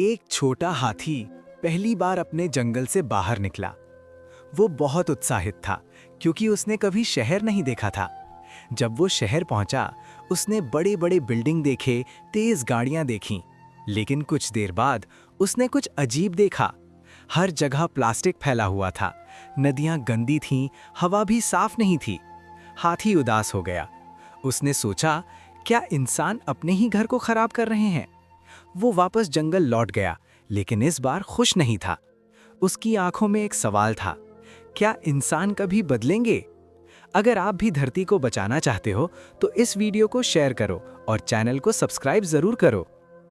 एक छोटा हाथी पहली बार अपने जंगल से बाहर निकला। वो बहुत उत्साहित था क्योंकि उसने कभी शहर नहीं देखा था। जब वो शहर पहुंचा, उसने बड़े बड़े बिल्डिंग देखे, तेज गाड़ियां देखीं। लेकिन कुछ देर बाद उसने कुछ अजीब देखा। हर जगह प्लास्टिक फैला हुआ था, नदियां गंदी थीं, हवा भी साफ नहीं थी। हाथी उदास हो गया। उसने सोचा, क्या इंसान अपने ही घर को खराब कर रहे हैं? वो वापस जंगल लौट गया, लेकिन इस बार खुश नहीं था। उसकी आंखों में एक सवाल था, क्या इंसान कभी बदलेंगे? अगर आप भी धरती को बचाना चाहते हो तो इस वीडियो को शेयर करो और चैनल को सब्सक्राइब जरूर करो।